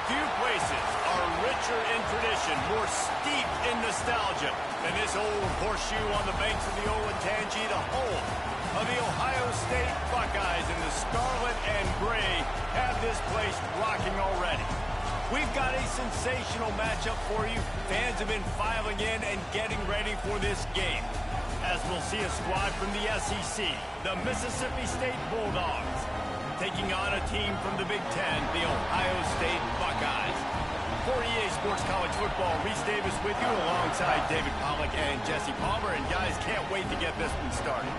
Few places are richer in tradition, more steeped in nostalgia than this old horseshoe on the banks of the Olentangy, the home of the Ohio State Buckeyes. And the scarlet and gray have this place rocking already. We've got a sensational matchup for you. Fans have been filing in and getting ready for this game, as we'll see a squad from the SEC, the Mississippi State Bulldogs, taking on a team from the Big Ten, the Ohio State Buckeyes. For EA Sports College Football, Reese Davis with you alongside David Pollack and Jesse Palmer. And guys, can't wait to get this one started.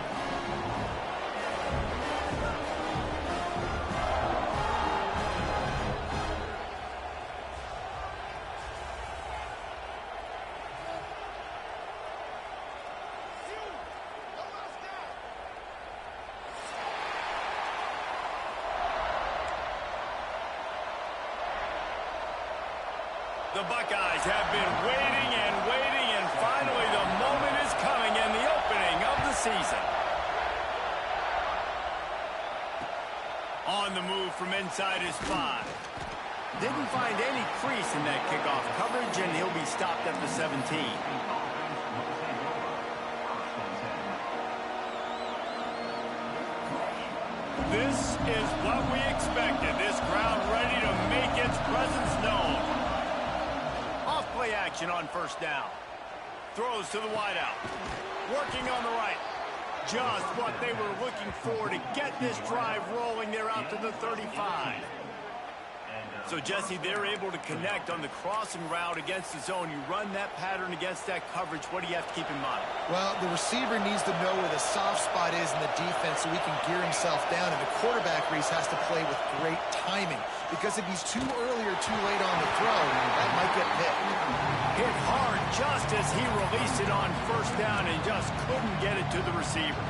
The Buckeyes have been waiting and waiting, and finally the moment is coming in the opening of the season. On the move from inside his 5. Didn't find any crease in that kickoff coverage, and he'll be stopped at the 17. This is what we expected. This crowd ready to make its presence known. Play action on first down. Throws to the wideout. Working on the right. Just what they were looking for to get this drive rolling. They're out to the 35. So, Jesse, they're able to connect on the crossing route against the zone. You run that pattern against that coverage. What do you have to keep in mind? Well, the receiver needs to know where the soft spot is in the defense so he can gear himself down. And the quarterback, Reese, has to play with great timing. Because if he's too early or too late on the throw, that might get hit. Hit hard just as he released it on first down and just couldn't get it to the receiver.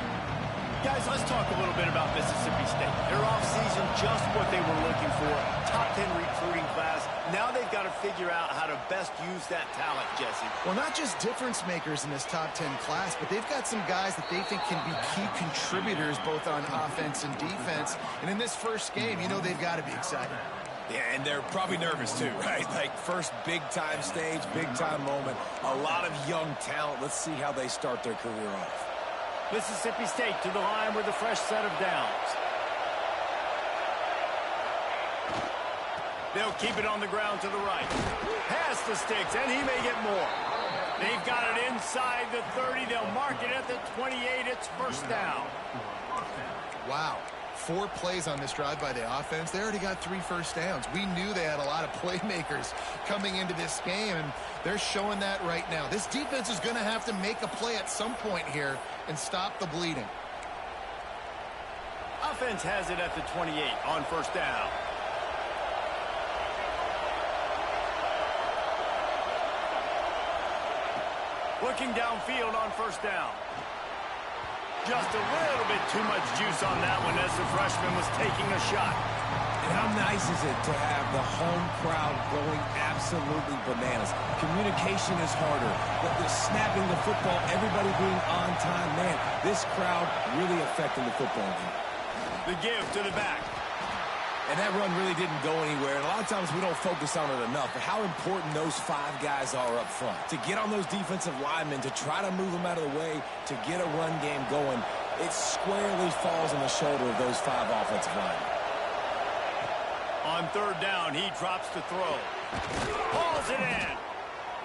Guys, let's talk a little bit about Mississippi State. Their offseason, just what they were looking for. Top 10 recruiting class. Now they've got to figure out how to best use that talent, Jesse. Well, not just difference makers in this top 10 class, but they've got some guys that they think can be key contributors both on offense and defense. And in this first game, you know they've got to be excited. Yeah, and they're probably nervous too, right? Like first big-time stage, big-time moment. A lot of young talent. Let's see how they start their career off. Mississippi State to the line with a fresh set of downs. They'll keep it on the ground to the right. Pass the sticks, and he may get more. They've got it inside the 30. They'll mark it at the 28. It's first down. Wow. 4 plays on this drive by the offense. They already got 3 first downs. We knew they had a lot of playmakers coming into this game, and they're showing that right now. This defense is going to have to make a play at some point here and stop the bleeding. Offense has it at the 28 on first down. Looking downfield on first down. Just a little bit too much juice on that one as the freshman was taking a shot. And how nice is it to have the home crowd going absolutely bananas? Communication is harder. But the snapping the football, everybody being on time, man, this crowd really affecting the football game. The give to the back. And that run really didn't go anywhere. And a lot of times we don't focus on it enough. But how important those 5 guys are up front. To get on those defensive linemen, to try to move them out of the way, to get a run game going, it squarely falls on the shoulder of those 5 offensive linemen. On third down, he drops to throw. Hauls it in.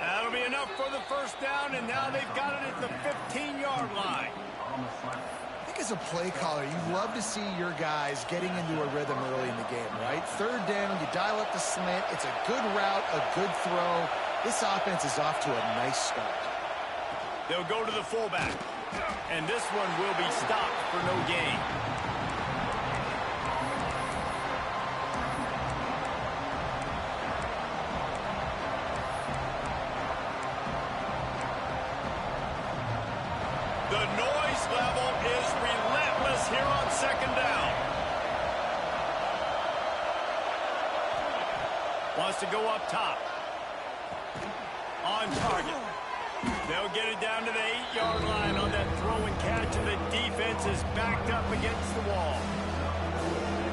That'll be enough for the first down, and now they've got it at the 15-yard line. I think as a play caller, you love to see your guys getting into a rhythm early in the game, right? Third down, you dial up the slant. It's a good route, a good throw. This offense is off to a nice start. They'll go to the fullback, and this one will be stopped for no gain. The noise level is relentless here on second down. Wants to go up top. On target. They'll get it down to the 8-yard line on that throw and catch, and the defense is backed up against the wall.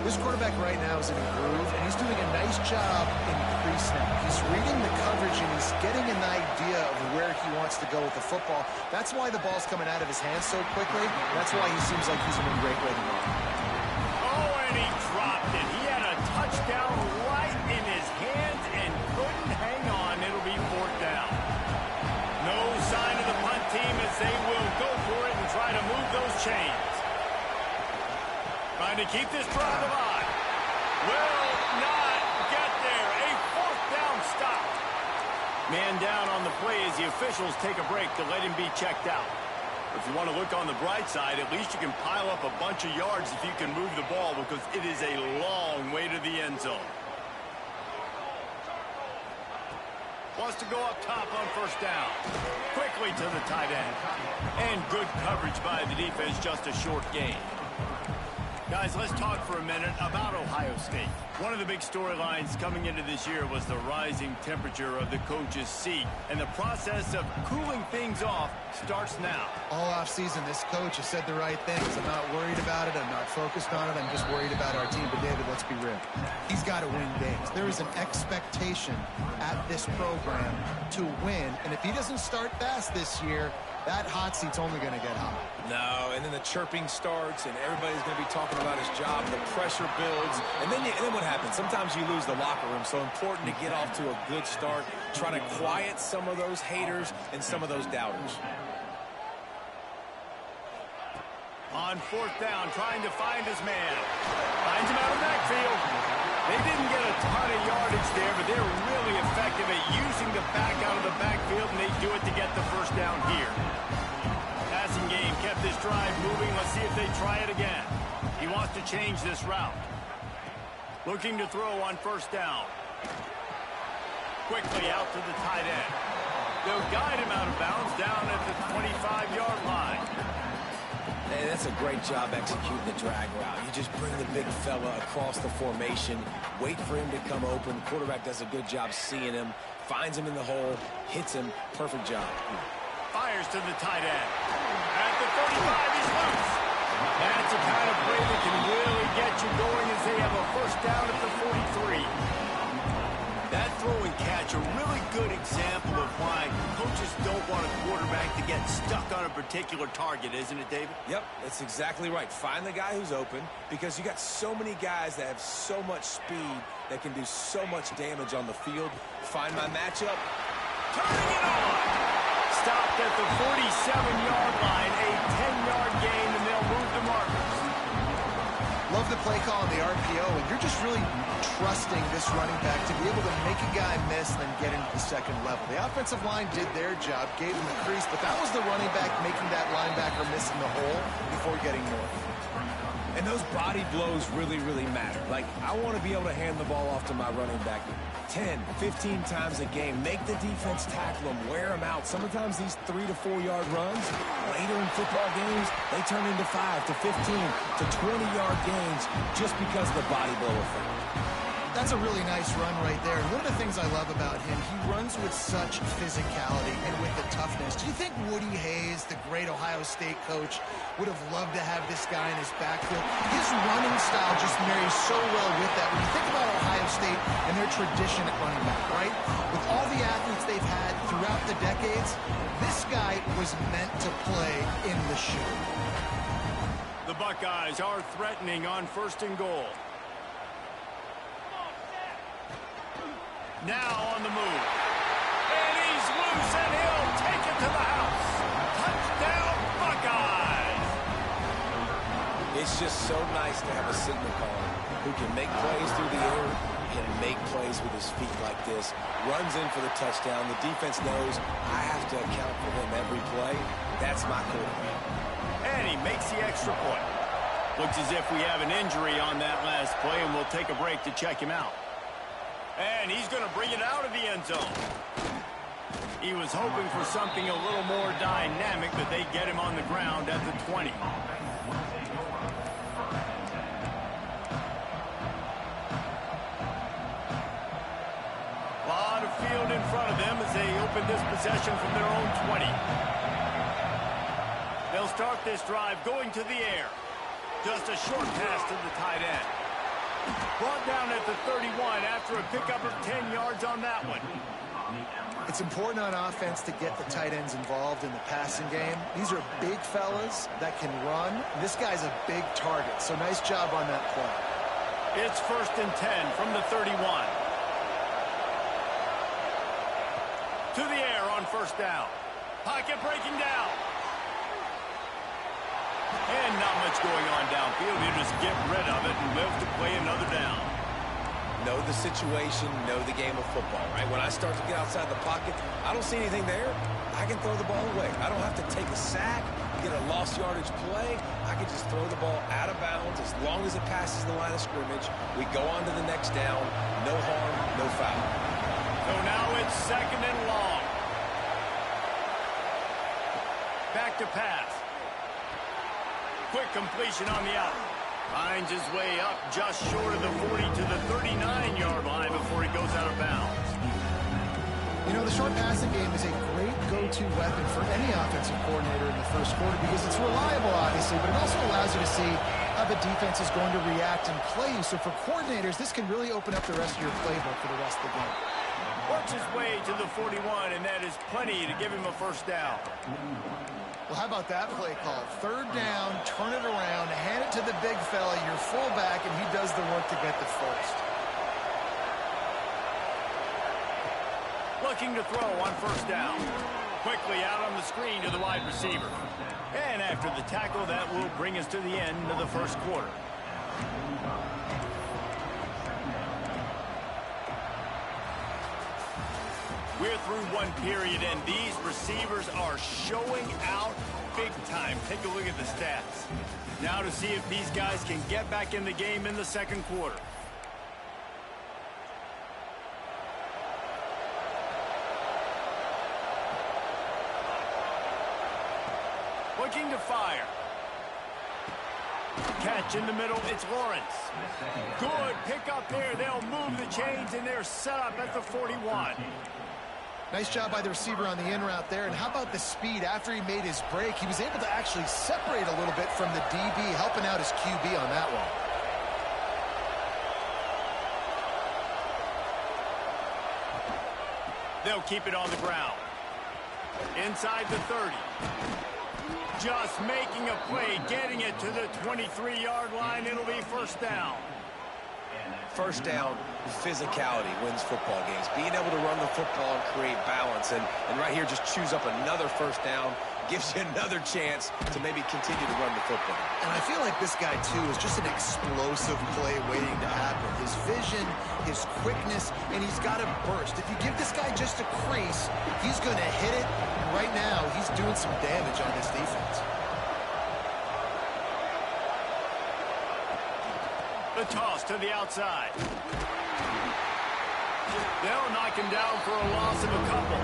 This quarterback right now is in a groove, and he's doing a nice job in pre-snap. He's reading the coverage, and he's getting an idea of where he wants to go with the football. That's why the ball's coming out of his hands so quickly. That's why he seems like he's in a great way to go. Oh, and he dropped it. He had a touchdown right in his hands and couldn't hang on. It'll be fourth down. No sign of the punt team as they will go for it and try to move those chains. Trying to keep this drive alive. Will not get there. A fourth down stop. Man down on the play as the officials take a break to let him be checked out. If you want to look on the bright side, at least you can pile up a bunch of yards if you can move the ball, because it is a long way to the end zone. Wants to go up top on first down. Quickly to the tight end. And good coverage by the defense, just a short gain. Guys, let's talk for a minute about Ohio State. One of the big storylines coming into this year was the rising temperature of the coach's seat. And the process of cooling things off starts now. All offseason, this coach has said the right things. I'm not worried about it. I'm not focused on it. I'm just worried about our team. But, David, let's be real. He's got to win games. There is an expectation at this program to win. And if he doesn't start fast this year, that hot seat's only going to get hot. No, and then the chirping starts, and everybody's going to be talking about his job. The pressure builds, and then what happens? Sometimes you lose the locker room, so important to get off to a good start. Try to quiet some of those haters and some of those doubters. On fourth down, trying to find his man. Finds him out of the backfield. They didn't get a ton of yardage there, but they're really effective at using the back out of the backfield, and they do it to get the first down here. Passing game kept this drive moving. Let's see if they try it again. He wants to change this route. Looking to throw on first down. Quickly out to the tight end. They'll guide him out of bounds down at the 25-yard line. Hey, that's a great job executing the drag route. You just bring the big fella across the formation, wait for him to come open. Quarterback does a good job seeing him, finds him in the hole, hits him. Perfect job. Fires to the tight end. At the 35, he's loose. That's a kind of play that can really get you going as they have a first down at the 43. That throw and catch, a really good example of why coaches don't want a quarterback to get stuck on a particular target, isn't it, David? Yep, that's exactly right. Find the guy who's open, because you got so many guys that have so much speed that can do so much damage on the field. Find my matchup. Turning it on. Stopped at the 47-yard line, a 10-yard gain, and they'll move the markers. Love the play call on the RPO, and you're just really trusting this running back to be able to make a guy miss and then get into the second level. The offensive line did their job, gave him the crease, but that was the running back making that linebacker miss in the hole before getting north. And those body blows really, really matter. Like, I want to be able to hand the ball off to my running back 10, 15 times a game. Make the defense tackle them, wear them out. Sometimes these 3 to 4 yard runs, later in football games, they turn into 5 to 15 to 20-yard gains just because of the body blow effect. That's a really nice run right there. And one of the things I love about him, he runs with such physicality and with the toughness. Do you think Woody Hayes, the great Ohio State coach, would have loved to have this guy in his backfield? His running style just marries so well with that. When you think about Ohio State and their tradition at running back, right? With all the athletes they've had throughout the decades, this guy was meant to play in the shoe. The Buckeyes are threatening on first and goal. Now on the move. And he's loose, and he'll take it to the house. Touchdown, Buckeyes! It's just so nice to have a signal caller who can make plays through the air and make plays with his feet like this. Runs in for the touchdown. The defense knows I have to account for him every play. That's my quarterback. And he makes the extra point. Looks as if we have an injury on that last play, and we'll take a break to check him out. And he's going to bring it out of the end zone. He was hoping for something a little more dynamic, but they get him on the ground at the 20. A lot of field in front of them as they open this possession from their own 20. They'll start this drive going to the air. Just a short pass to the tight end. Brought down at the 31 after a pickup of 10 yards on that one. It's important on offense to get the tight ends involved in the passing game. These are big fellas that can run. This guy's a big target, so nice job on that play. It's 1st and 10 from the 31. To the air on 1st down. Pocket breaking down. And not much going on downfield. You just get rid of it and live to play another down. Know the situation, know the game of football, right? When I start to get outside the pocket, I don't see anything there. I can throw the ball away. I don't have to take a sack, get a lost yardage play. I can just throw the ball out of bounds as long as it passes the line of scrimmage. We go on to the next down. No harm, no foul. So now it's 2nd and long. Back to pass. Quick completion on the out. Finds his way up just short of the 40 to the 39-yard line before he goes out of bounds. You know, the short passing game is a great go-to weapon for any offensive coordinator in the first quarter because it's reliable, obviously, but it also allows you to see how the defense is going to react and play you. So for coordinators, this can really open up the rest of your playbook for the rest of the game. Works his way to the 41, and that is plenty to give him a 1st down. Well, how about that play call? 3rd down, turn it around, hand it to the big fella, your fullback, and he does the work to get the first. Looking to throw on 1st down. Quickly out on the screen to the wide receiver. And after the tackle, that will bring us to the end of the 1st quarter. We're through one period, and these receivers are showing out big time. Take a look at the stats. Now to see if these guys can get back in the game in the 2nd quarter. Looking to fire. Catch in the middle, it's Lawrence. Good pick up there. They'll move the chains, and they're set up at the 41. Nice job by the receiver on the in route there. And how about the speed? After he made his break, he was able to actually separate a little bit from the DB, helping out his QB on that one. They'll keep it on the ground. Inside the 30. Just making a play, getting it to the 23-yard line. It'll be 1st down. 1st down, physicality wins football games. Being able to run the football and create balance. And right here, just choose up another 1st down. Gives you another chance to maybe continue to run the football. And I feel like this guy, too, is just an explosive play waiting to happen. His vision, his quickness, and he's got a burst. If you give this guy just a crease, he's going to hit it. And right now, he's doing some damage on this defense. The toss to the outside. They'll knock him down for a loss of a couple.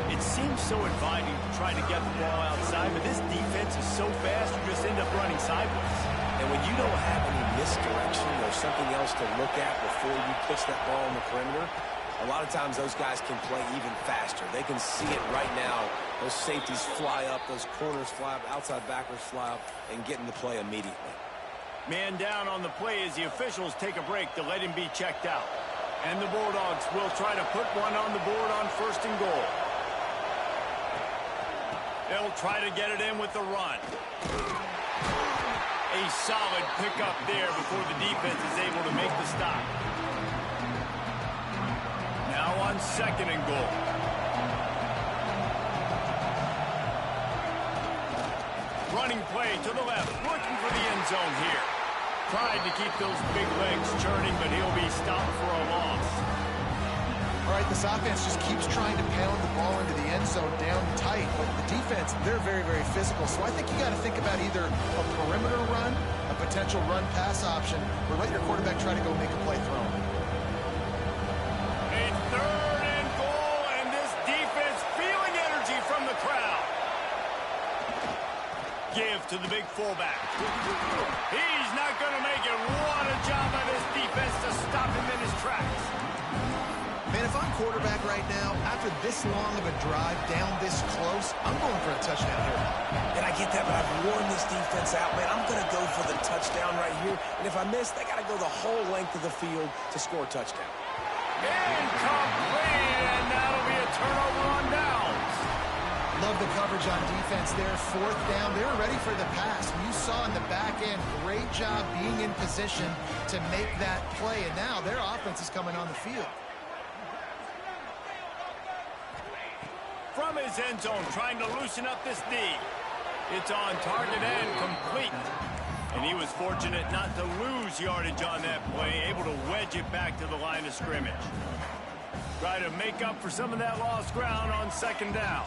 It seems so inviting to try to get the ball outside, but this defense is so fast, you just end up running sideways. And when you don't have any misdirection or something else to look at before you pitch that ball on the perimeter, a lot of times those guys can play even faster. They can see it right now. Those safeties fly up, those corners fly up, outside backers fly up, and get in the play immediately. Man down on the play as the officials take a break to let him be checked out. And the Bulldogs will try to put one on the board on 1st and goal. They'll try to get it in with the run. A solid pickup there before the defense is able to make the stop. Now on 2nd and goal. Running play to the left, looking for the end zone here. Tried to keep those big legs churning, but he'll be stopped for a loss. All right, this offense just keeps trying to pound the ball into the end zone down tight, but the defense, they're very, very physical. So I think you got to think about either a perimeter run, a potential run-pass option, or let your quarterback try to go make a play throwing. A 3rd and goal, and this defense feeling energy from the crowd. Give to the big fullback. He's not going to make it. What a job by this defense to stop him in his tracks. Man, if if I'm quarterback right now, after this long of a drive down this close, I'm going for a touchdown here. And I get that, but I've worn this defense out, man. I'm going to go for the touchdown right here. And if I miss, they got to go the whole length of the field to score a touchdown. Incomplete, and that'll be a turnover on downs. Love the coverage on defense there. Fourth down. They were ready for the pass. You saw in the back end, great job being in position to make that play. And now their offense is coming on the field. From his end zone, trying to loosen up this D. It's on target and complete. And he was fortunate not to lose yardage on that play, able to wedge it back to the line of scrimmage. Try to make up for some of that lost ground on second down.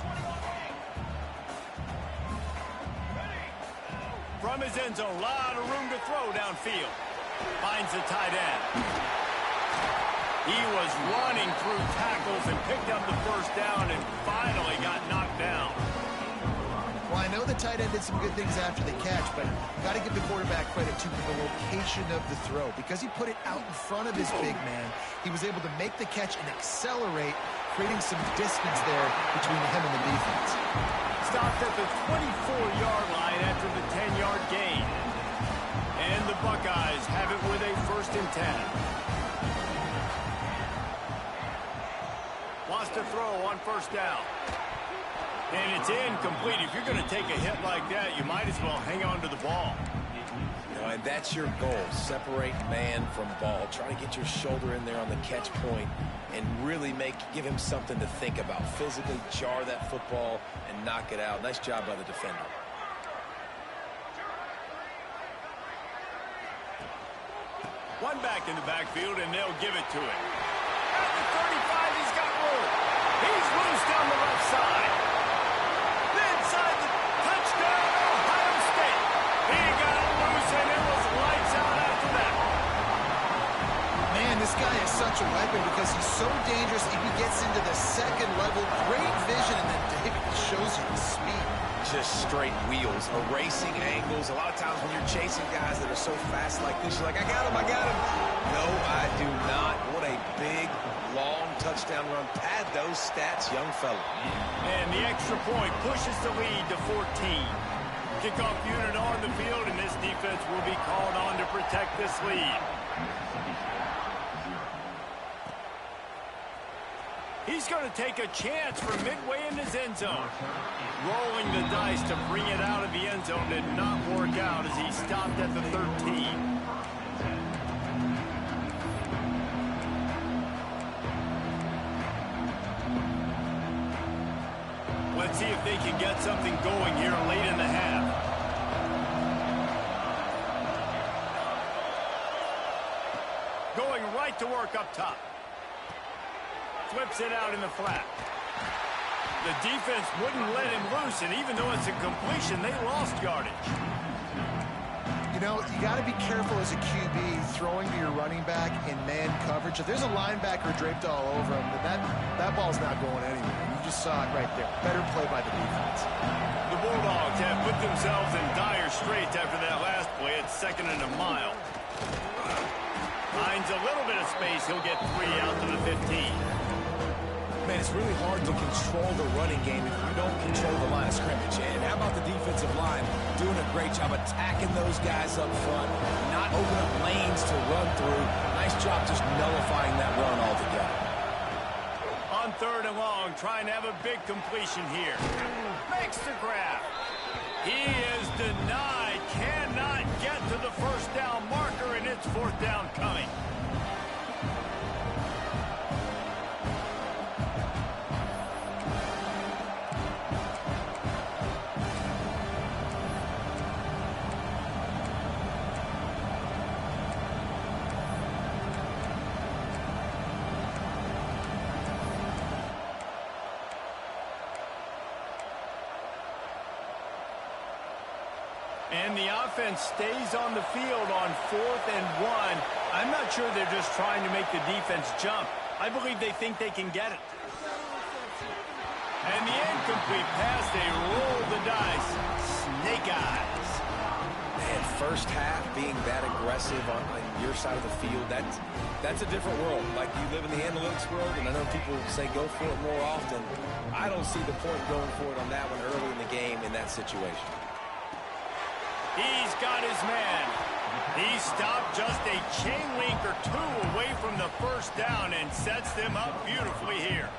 From his end zone, a lot of room to throw downfield. Finds the tight end. He was running through tackles and picked up the first down and finally got knocked down. Well, I know the tight end did some good things after the catch, but got to give the quarterback credit to the location of the throw. Because he put it out in front of his big man, he was able to make the catch and accelerate, creating some distance there between him and the defense. Stopped at the 24-yard line after the 10-yard gain. And the Buckeyes have it with a 1st and 10. Wants to throw on first down. And it's incomplete. If you're going to take a hit like that, you might as well hang on to the ball. You know, and that's your goal. Separate man from ball. Try to get your shoulder in there on the catch point and really give him something to think about. Physically jar that football and knock it out. Nice job by the defender. One back in the backfield, and they'll give it to him. At the 35, he's got room. He's loose down the left side. Inside the touchdown, Ohio State. He got it loose, and it was lights out after that. Man, this guy is such a weapon because he's so dangerous. If he gets into the second level, great vision, and then David shows you the speed. Just straight wheels, erasing angles. A lot of times when you're chasing guys that are so fast like this, you're like, I got him, I got him. No, I do not. What a big, long touchdown run. Pad those stats, young fella. And the extra point pushes the lead to 14. Kickoff unit on the field, and this defense will be called on to protect this lead. He's going to take a chance from midway in his end zone. Rolling the dice to bring it out of the end zone did not work out as he stopped at the 13. Let's see if they can get something going here late in the half. Going right to work up top. Flips it out in the flat. The defense wouldn't let him loose, and even though it's a completion, they lost yardage. You know, you got to be careful as a QB throwing to your running back in man coverage. If there's a linebacker draped all over him, then that ball's not going anywhere. You just saw it right there. Better play by the defense. The Bulldogs have put themselves in dire straits after that last play at 2nd and a mile. Finds a little bit of space. He'll get 3 out to the 15. Man, it's really hard to control the running game if you don't control the line of scrimmage. And how about the defensive line doing a great job attacking those guys up front, not opening up lanes to run through. Nice job just nullifying that run altogether. On 3rd and long, trying to have a big completion here. Makes the grab. He is denied. Cannot get to the first down marker, and it's 4th down coming. And the offense stays on the field on 4th and 1. I'm not sure they're just trying to make the defense jump. I believe they think they can get it. And the incomplete pass, they roll the dice. Snake eyes. Man, first half being that aggressive on your side of the field, that's a different world. Like, you live in the analytics world, and I know people say go for it more often. I don't see the point going for it on that one early in the game in that situation. He's got his man. He stopped just a chain link or two away from the first down and sets them up beautifully here.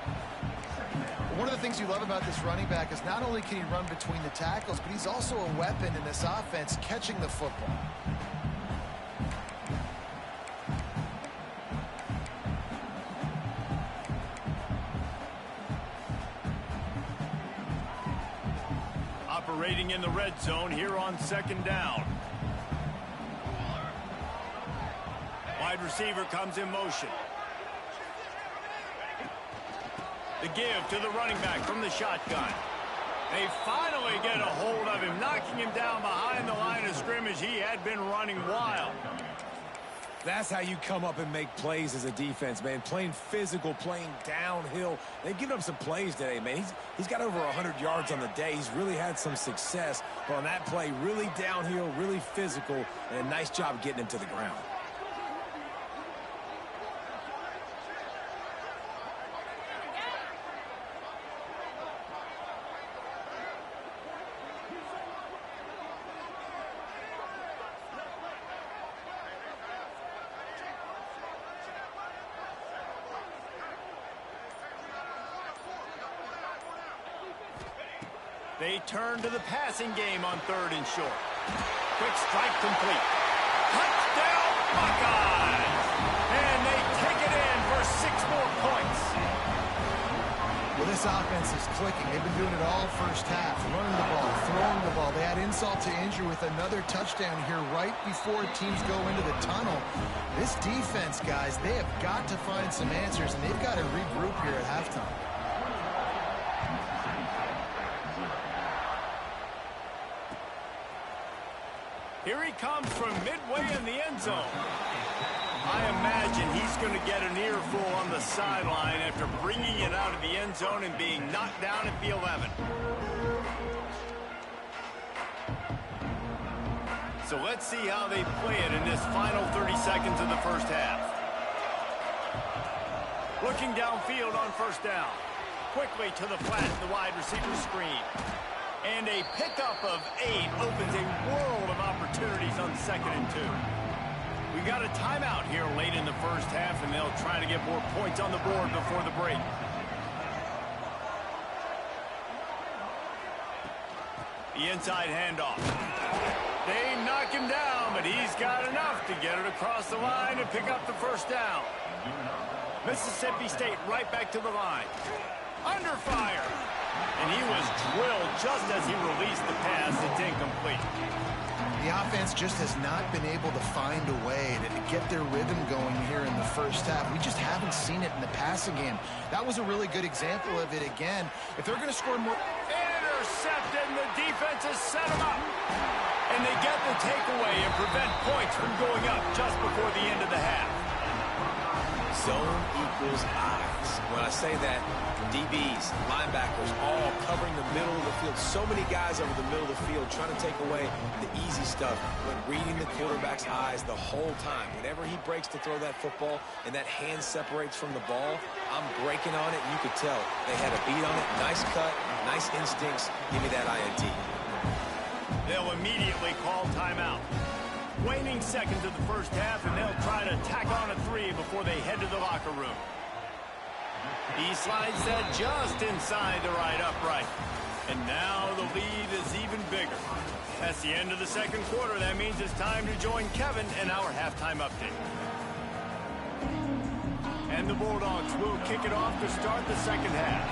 One of the things you love about this running back is not only can he run between the tackles, but he's also a weapon in this offense catching the football. Operating in the red zone here on second down. Wide receiver comes in motion. The give to the running back from the shotgun. They finally get a hold of him, knocking him down behind the line of scrimmage. He had been running wild. That's how you come up and make plays as a defense, man. Playing physical, playing downhill. They've given up some plays today, man. He's got over 100 yards on the day. He's really had some success. But on that play, really downhill, really physical, and a nice job getting him to the ground. They turn to the passing game on 3rd and short. Quick strike complete. Touchdown Buckeyes! And they take it in for 6 more points. Well, this offense is clicking. They've been doing it all first half. Running the ball, throwing the ball. They add insult to injury with another touchdown here right before teams go into the tunnel. This defense, guys, they have got to find some answers, and they've got to regroup here at halftime. Here he comes from midway in the end zone. I imagine he's going to get an earful on the sideline after bringing it out of the end zone and being knocked down at the 11. So let's see how they play it in this final 30 seconds of the first half. Looking downfield on first down. Quickly to the flat, the wide receiver screen. And a pickup of 8 opens a world of opportunities on 2nd and 2. We got a timeout here late in the first half, and they'll try to get more points on the board before the break. The inside handoff. They knock him down, but he's got enough to get it across the line and pick up the first down. Mississippi State right back to the line. Under fire. And he was drilled just as he released the pass. It's incomplete. The offense just has not been able to find a way to get their rhythm going here in the first half. We just haven't seen it in the passing game. That was a really good example of it again. If they're going to score more... Intercepted, and the defense has set him up. And they get the takeaway and prevent points from going up just before the end of the half. Zone equals eyes. When I say that, DBs, linebackers, all covering the middle of the field. So many guys over the middle of the field trying to take away the easy stuff, but reading the quarterback's eyes the whole time. Whenever he breaks to throw that football and that hand separates from the ball, I'm breaking on it, and you could tell. They had a beat on it. Nice cut, nice instincts. Give me that INT. They'll immediately call timeout. Waning seconds of the first half, and they'll try to tack on a 3 before they head to the locker room. He slides that just inside the right upright. And now the lead is even bigger. That's the end of the second quarter. That means it's time to join Kevin in our halftime update. And the Bulldogs will kick it off to start the second half.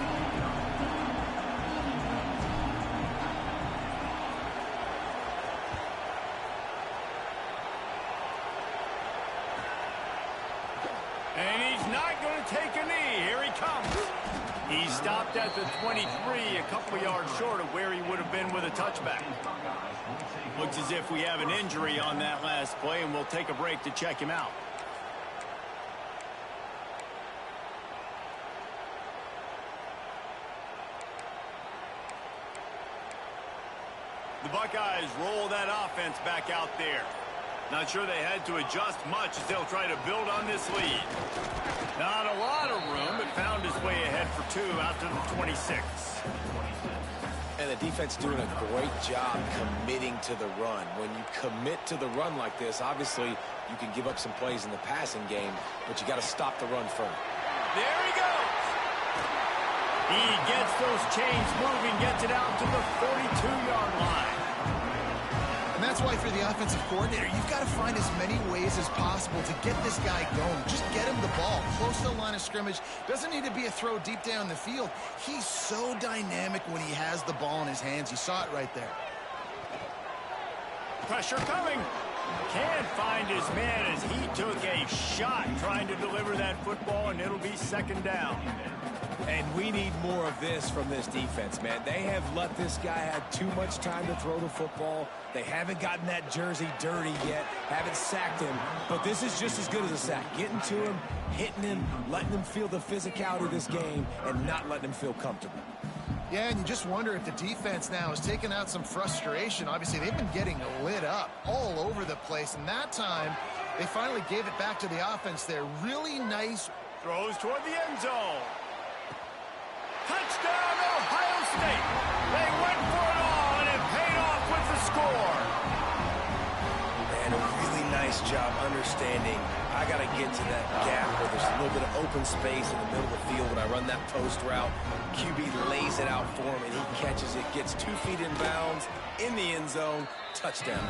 And he's not going to take a knee. Here he comes. He stopped at the 23, a couple of yards short of where he would have been with a touchback. Looks as if we have an injury on that last play, and we'll take a break to check him out. The Buckeyes roll that offense back out there. Not sure they had to adjust much as they'll try to build on this lead. Not a lot of room, but found his way ahead for 2 out to the 26. And the defense doing a great job committing to the run. When you commit to the run like this, obviously you can give up some plays in the passing game, but you got to stop the run first. There he goes. He gets those chains moving, gets it out to the 42-yard line. And that's why for the offensive coordinator, you've got to find as many ways as possible to get this guy going. Just get him the ball close to the line of scrimmage. Doesn't need to be a throw deep down the field. He's so dynamic when he has the ball in his hands. You saw it right there. Pressure coming. Can't find his man as he took a shot trying to deliver that football, and it'll be second down. And we need more of this from this defense, man. They have let this guy have too much time to throw the football. They haven't gotten that jersey dirty yet, haven't sacked him. But this is just as good as a sack. Getting to him, hitting him, letting him feel the physicality of this game, and not letting him feel comfortable. Yeah, and you just wonder if the defense now is taking out some frustration. Obviously, they've been getting lit up all over the place. And that time, they finally gave it back to the offense there. Really nice. Throws toward the end zone. Touchdown, Ohio State. They went for it all, and it paid off with the score. And a really nice job understanding I got to get to that gap where there's a little bit of open space in the middle of the field when I run that post route. QB lays it out for him, and he catches it, gets 2 feet in bounds, in the end zone, touchdown.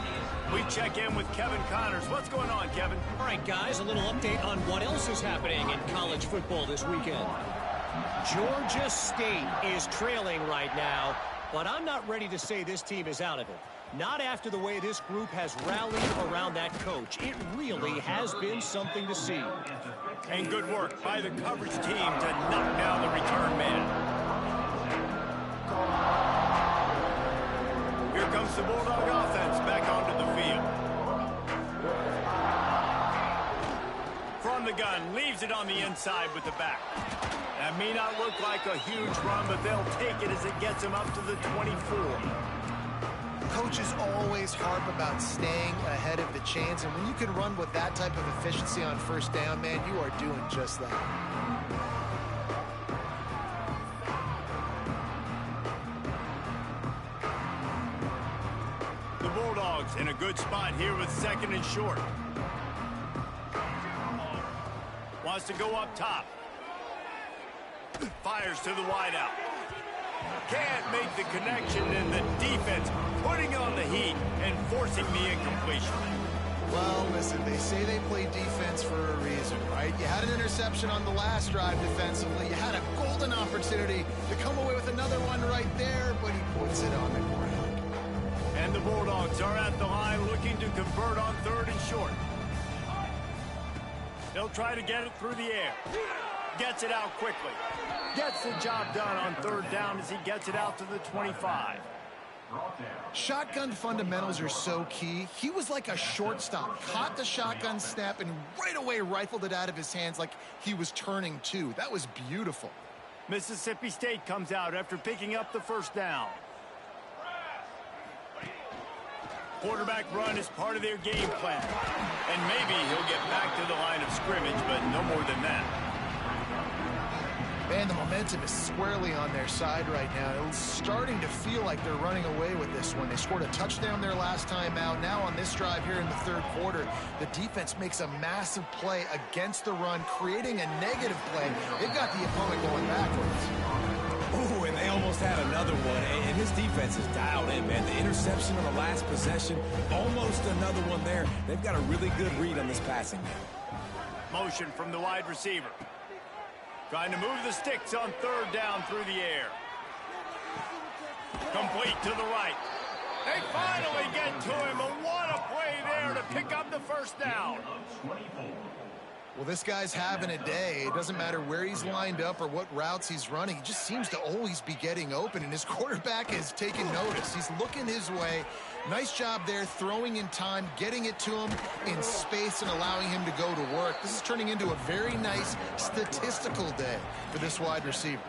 We check in with Kevin Connors. What's going on, Kevin? All right, guys, a little update on what else is happening in college football this weekend. Georgia State is trailing right now, but I'm not ready to say this team is out of it. Not after the way this group has rallied around that coach. It really has been something to see. And good work by the coverage team to knock down the return man. Here comes the Bulldog offense back onto the field. From the gun, leaves it on the inside with the back. That may not look like a huge run, but they'll take it as it gets them up to the 24. Coaches always harp about staying ahead of the chains, and when you can run with that type of efficiency on first down, man, you are doing just that. The Bulldogs in a good spot here with second and short. Wants to go up top. Fires to the wideout. Can't make the connection, and the defense putting on the heat and forcing the incompletion. Well, listen, they say they play defense for a reason, right? You had an interception on the last drive defensively. You had a golden opportunity to come away with another one right there, but he puts it on the ground. And the Bulldogs are at the line looking to convert on third and short. They'll try to get it through the air. Gets it out quickly. Gets the job done on third down as he gets it out to the 25. Shotgun fundamentals are so key. He was like a shortstop. Caught the shotgun snap and right away rifled it out of his hands like he was turning two. That was beautiful. Mississippi State comes out after picking up the first down. Quarterback run is part of their game plan. And maybe he'll get back to the line of scrimmage, but no more than that. Man, the momentum is squarely on their side right now. It's starting to feel like they're running away with this one. They scored a touchdown their last time out. Now on this drive here in the third quarter, the defense makes a massive play against the run, creating a negative play. They've got the opponent going backwards. Ooh, and they almost had another one, and his defense is dialed in, man. The interception on the last possession, almost another one there. They've got a really good read on this passing game. Motion from the wide receiver. Trying to move the sticks on third down through the air. Complete to the right. They finally get to him, but what a play there to pick up the first down. Well, this guy's having a day. It doesn't matter where he's lined up or what routes he's running. He just seems to always be getting open, and his quarterback is taking notice. He's looking his way. Nice job there, throwing in time, getting it to him in space and allowing him to go to work. This is turning into a very nice statistical day for this wide receiver.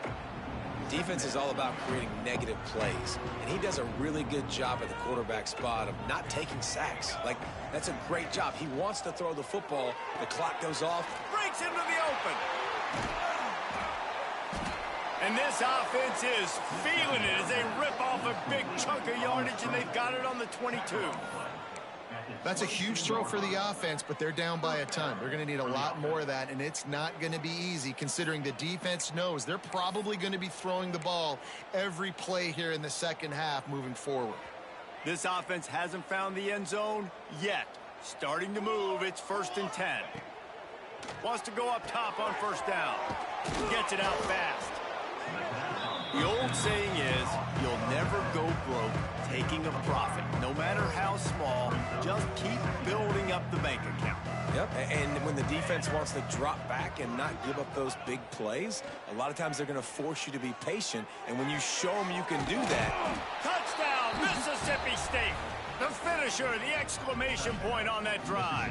Defense is all about creating negative plays, and he does a really good job at the quarterback spot of not taking sacks. Like, that's a great job. He wants to throw the football. The clock goes off. Breaks into the open. And this offense is feeling it as they rip off a big chunk of yardage, and they've got it on the 22. That's a huge throw for the offense, but they're down by a ton. They're going to need a lot more of that, and it's not going to be easy considering the defense knows they're probably going to be throwing the ball every play here in the second half moving forward. This offense hasn't found the end zone yet. Starting to move, it's 1st and 10. Wants to go up top on 1st down. Gets it out fast. The old saying is, you'll never go broke taking a profit. No matter how small, just keep building up the bank account. Yep, and when the defense wants to drop back and not give up those big plays, a lot of times they're going to force you to be patient, and when you show them you can do that. Touchdown, Mississippi State! The finisher, the exclamation point on that drive.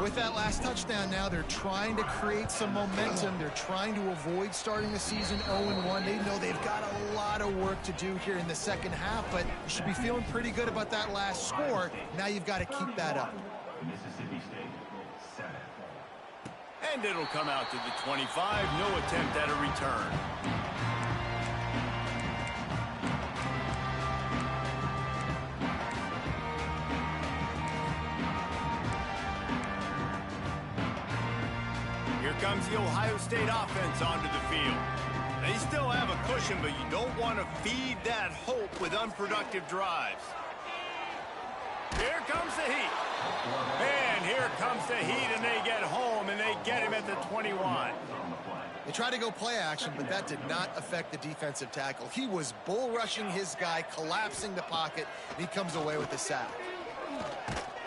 With that last touchdown now, they're trying to create some momentum. They're trying to avoid starting the season 0-1. They know they've got a lot of work to do here in the second half, but you should be feeling pretty good about that last score. Now you've got to keep that up. And it'll come out to the 25. No attempt at a return. Comes the Ohio State offense onto the field. They still have a cushion, but you don't want to feed that hope with unproductive drives. Here comes the heat. And here comes the heat, and they get home, and they get him at the 21. They tried to go play action, but that did not affect the defensive tackle. He was bull rushing his guy, collapsing the pocket, and he comes away with the sack.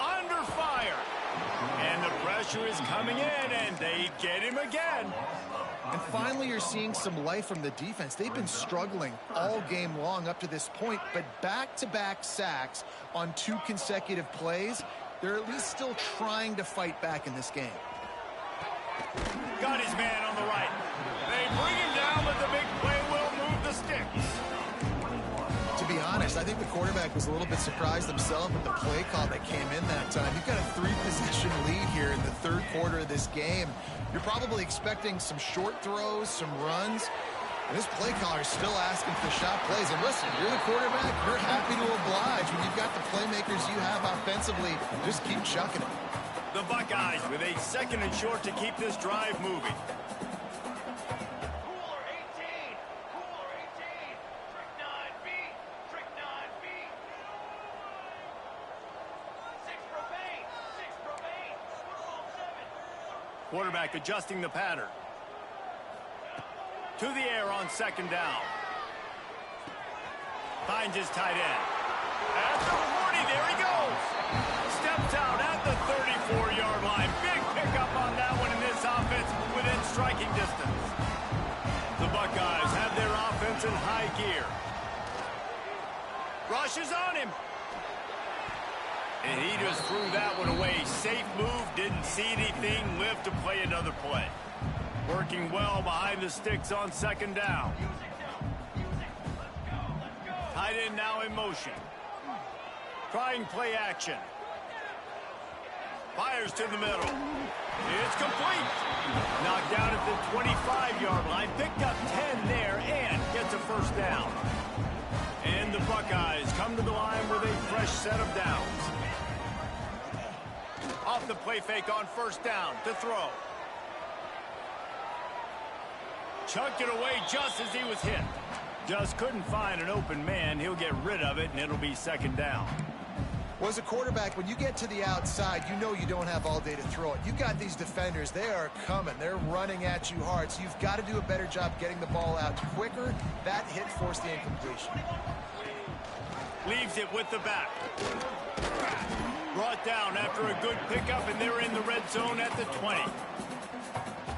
Under fire. And the pressure is coming in, and they get him again. And finally, you're seeing some life from the defense. They've been struggling all game long up to this point, but back-to-back sacks on 2 consecutive plays, they're at least still trying to fight back in this game. Got his man on the right. They bring him down, but the big play will move the sticks. To be honest, I think the quarterback was a little bit surprised himself with the play call that came in that time. You've got a 3-possession lead here in the third quarter of this game. You're probably expecting some short throws, some runs, and this play caller is still asking for shot plays. And listen, you're the quarterback, you're happy to oblige. When you've got the playmakers you have offensively, just keep chucking it. The Buckeyes with a 2nd and short to keep this drive moving. Quarterback adjusting the pattern. To the air on 2nd down. Finds his tight end. At the 40, there he goes. Steps out at the 34-yard line. Big pickup on that one in this offense within striking distance. The Buckeyes have their offense in high gear. Rushes on him. And he just threw that one away. Safe move, didn't see anything, lived to play another play. Working well behind the sticks on 2nd down. Tight end now in motion. Trying play action. Fires to the middle. It's complete. Knocked down at the 25-yard line. Picked up 10 there and gets a 1st down. And the Buckeyes come to the line with a fresh set of downs. Off the play fake on 1st down to throw. Chucked it away just as he was hit. Just couldn't find an open man. He'll get rid of it, and it'll be 2nd down. Well, as a quarterback, when you get to the outside, you know you don't have all day to throw it. You've got these defenders. They are coming. They're running at you hard, so you've got to do a better job getting the ball out quicker. That hit forced the incompletion. Leaves it with the back. Brought down after a good pickup, and they're in the red zone at the 20.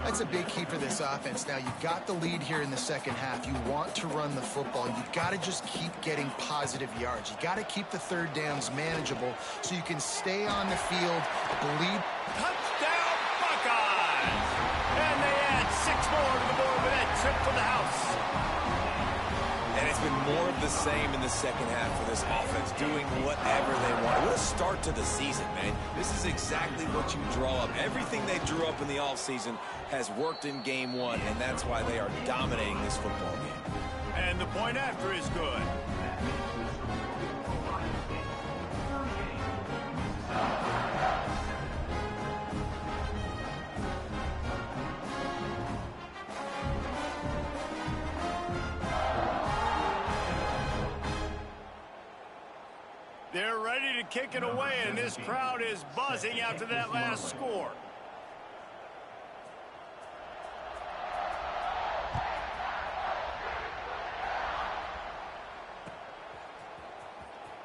That's a big key for this offense. Now, you've got the lead here in the second half. You want to run the football. You've got to just keep getting positive yards. You got to keep the 3rd downs manageable so you can stay on the field, bleed. Touchdown, Buckeyes! And they add 6 more to the board with that trip for the house. And it's been more of the same in the second half for this offense, doing whatever they want. What a start to the season, man. This is exactly what you draw up. Everything they drew up in the offseason has worked in game one, and that's why they are dominating this football game. And the point after is good. They're ready to kick it away, and this crowd is buzzing after that last score.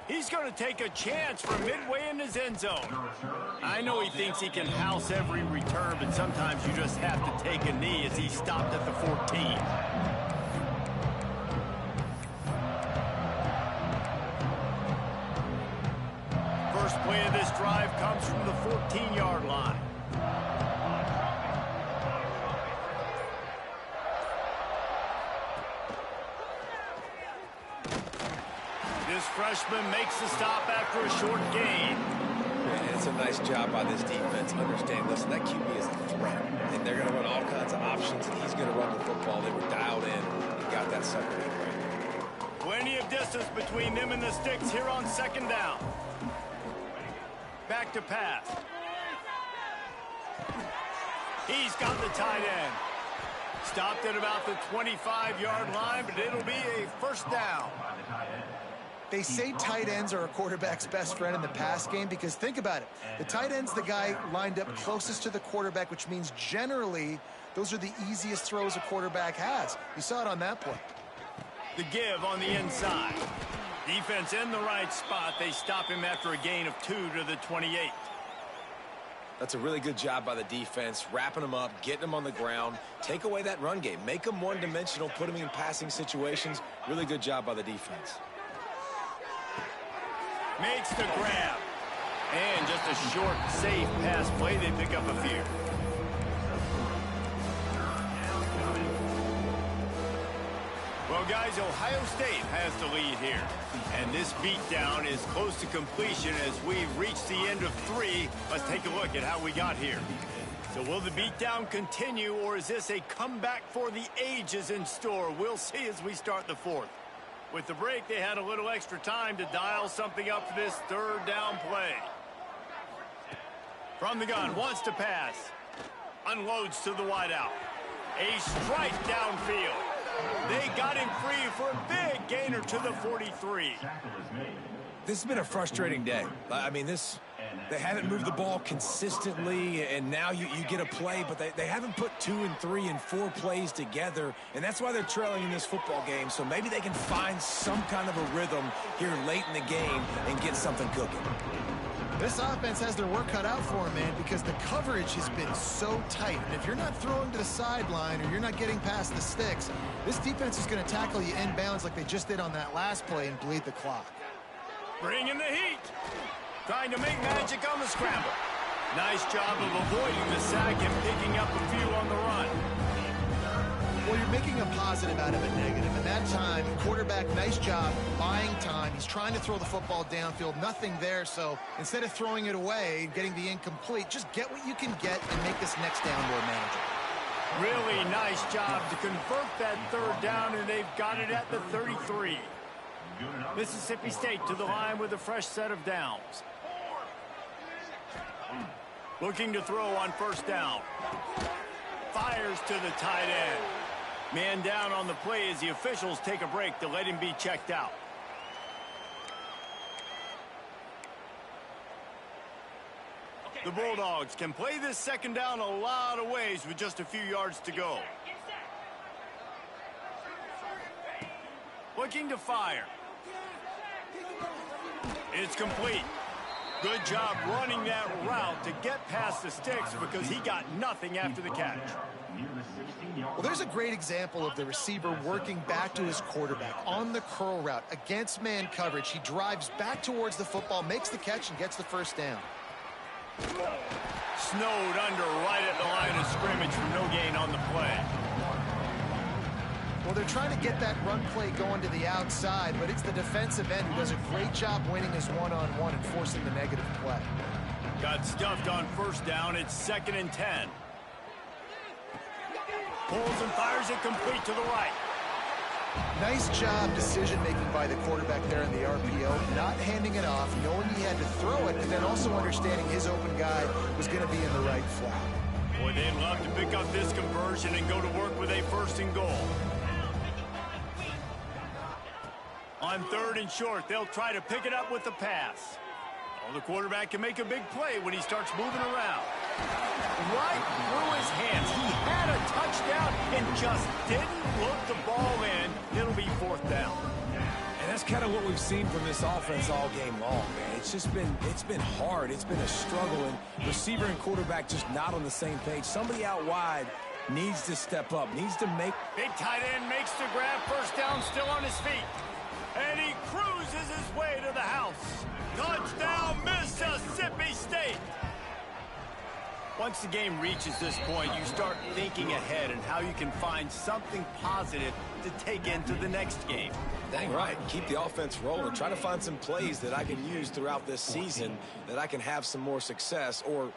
He's going to take a chance from midway in his end zone. I know he thinks he can house every return, but sometimes you just have to take a knee as he stopped at the 14. First play of this drive comes from the 14-yard line. This freshman makes the stop after a short gain. And it's a nice job by this defense. Understand, listen, that QB is a threat, and they're going to run all kinds of options, and he's going to run the football. They were dialed in and got that sucker in right. Plenty of distance between them and the sticks here on second down. Back to pass. He's got the tight end. Stopped at about the 25-yard line, but it'll be a first down. They say tight ends are a quarterback's best friend in the pass game because think about it. The tight end's the guy lined up closest to the quarterback, which means generally those are the easiest throws a quarterback has. You saw it on that play. The give on the inside. Defense in the right spot. They stop him after a gain of 2 to the 28. That's a really good job by the defense, wrapping them up, getting them on the ground, take away that run game, make them one-dimensional, put them in passing situations. Really good job by the defense. Makes the grab. And just a short, safe pass play. They pick up a few. Well, guys, Ohio State has the lead here. And this beatdown is close to completion as we reach the end of 3. Let's take a look at how we got here. So will the beatdown continue, or is this a comeback for the ages in store? We'll see as we start the 4th. With the break, they had a little extra time to dial something up for this third down play. From the gun, wants to pass. Unloads to the wideout. A strike downfield. They got him free for a big gainer to the 43. This has been a frustrating day. I mean, they haven't moved the ball consistently, and now you get a play, but they haven't put 2 and 3 and 4 plays together, and that's why they're trailing in this football game. So maybe they can find some kind of a rhythm here late in the game and get something cooking. This offense has their work cut out for them, man, because the coverage has been so tight. And if you're not throwing to the sideline or you're not getting past the sticks, this defense is going to tackle you inbounds like they just did on that last play and bleed the clock. Bringing the heat. Trying to make magic on the scramble. Nice job of avoiding the sack and picking up a few on the run. Well, you're making a positive out of a negative. And that time, quarterback, nice job buying time. He's trying to throw the football downfield. Nothing there. So instead of throwing it away and getting the incomplete, just get what you can get and make this next down more manageable. Really nice job to convert that third down, and they've got it at the 33. Mississippi State to the line with a fresh set of downs. Looking to throw on first down. Fires to the tight end. Man down on the play as the officials take a break to let him be checked out. The Bulldogs can play this second down a lot of ways with just a few yards to go. Looking to fire. It's complete. Good job running that route to get past the sticks because he got nothing after the catch. Well, there's a great example of the receiver working back to his quarterback on the curl route against man coverage. He drives back towards the football, makes the catch, and gets the first down. Snowed under right at the line of scrimmage for no gain on the play. Well, they're trying to get that run play going to the outside, but it's the defensive end who does a great job winning his one-on-one and forcing the negative play. Got stuffed on first down. It's 2nd and 10. Pulls and fires it complete to the right. Nice job decision-making by the quarterback there in the RPO, not handing it off, knowing he had to throw it, and then also understanding his open guy was going to be in the right flat. Boy, they'd love to pick up this conversion and go to work with a 1st and goal. On 3rd and short, they'll try to pick it up with the pass. Well, the quarterback can make a big play when he starts moving around. Right through his hands. He had a touchdown and just didn't look the ball in. It'll be 4th down. And that's kind of what we've seen from this offense all game long, man. It's been hard. It's been a struggle, and receiver and quarterback just not on the same page. Somebody out wide needs to step up, needs to make. Big tight end makes the grab. 1st down, still on his feet. And he cruises his way to the house. Touchdown, Mississippi State. Once the game reaches this point, you start thinking ahead and how you can find something positive to take into the next game. Dang right. Keep the offense rolling. Try to find some plays that I can use throughout this season that I can have some more success, or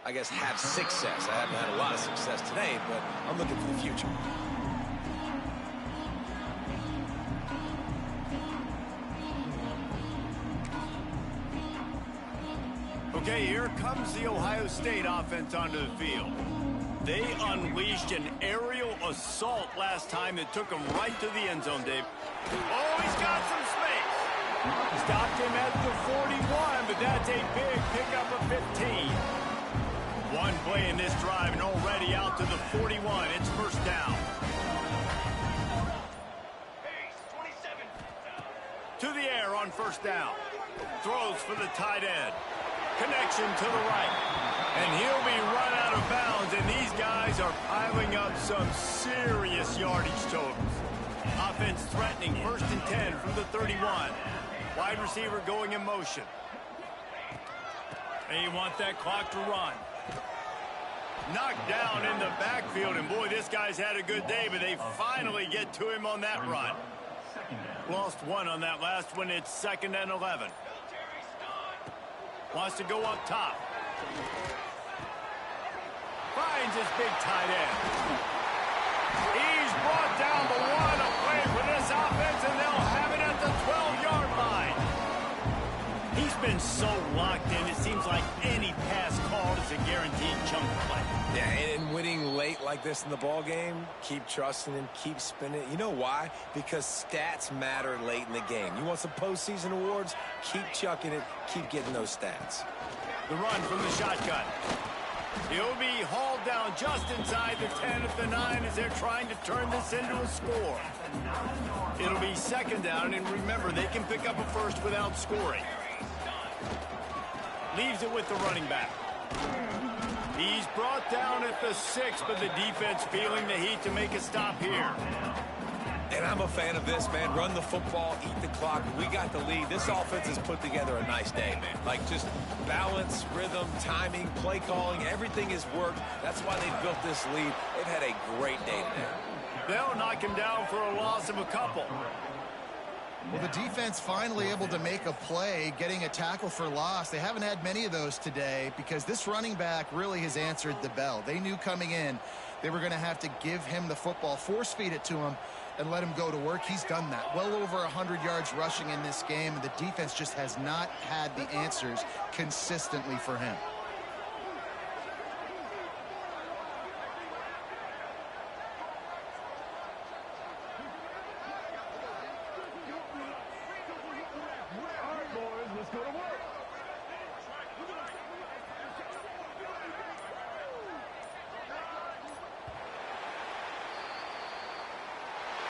I guess have success. I haven't had a lot of success today, but I'm looking for the future. Okay, here comes the Ohio State offense onto the field. They unleashed an aerial assault last time that took them right to the end zone, Dave. Oh, he's got some space. Stopped him at the 41, but that's a big pickup of 15. One play in this drive and already out to the 41. It's 1st down. To the air on 1st down. Throws for the tight end. Connection to the right. And he'll be run out of bounds, and these guys are piling up some serious yardage totals. Offense threatening, 1st and 10 from the 31. Wide receiver going in motion. They want that clock to run. Knocked down in the backfield, and boy, this guy's had a good day, but they finally get to him on that run. Lost one on that last one. It's 2nd and 11. Wants to go up top. Finds his big tight end. He's brought down the one. A play for this offense, and they'll have it at the 12-yard line. He's been so locked in, it seems like any pass called is a guaranteed chunk play. Yeah, and winning late like this in the ball game, keep trusting him, keep spinning. You know why? Because stats matter late in the game. You want some postseason awards? Keep chucking it, keep getting those stats. The run from the shotgun. He'll be hauled down just inside the 10 at the 9 as they're trying to turn this into a score. It'll be 2nd down, and remember, they can pick up a 1st without scoring. Leaves it with the running back. He's brought down at the 6, but the defense feeling the heat to make a stop here. And I'm a fan of this, man. Run the football, eat the clock. We got the lead. This offense has put together a nice day, man. Like, just balance, rhythm, timing, play calling, everything has worked. That's why they built this lead. They've had a great day today. They'll knock him down for a loss of a couple. Well, the defense finally able to make a play, getting a tackle for loss. They haven't had many of those today because this running back really has answered the bell. They knew coming in they were going to have to give him the football, force feed it to him, and let him go to work. He's done that. Well over 100 yards rushing in this game, and the defense just has not had the answers consistently for him.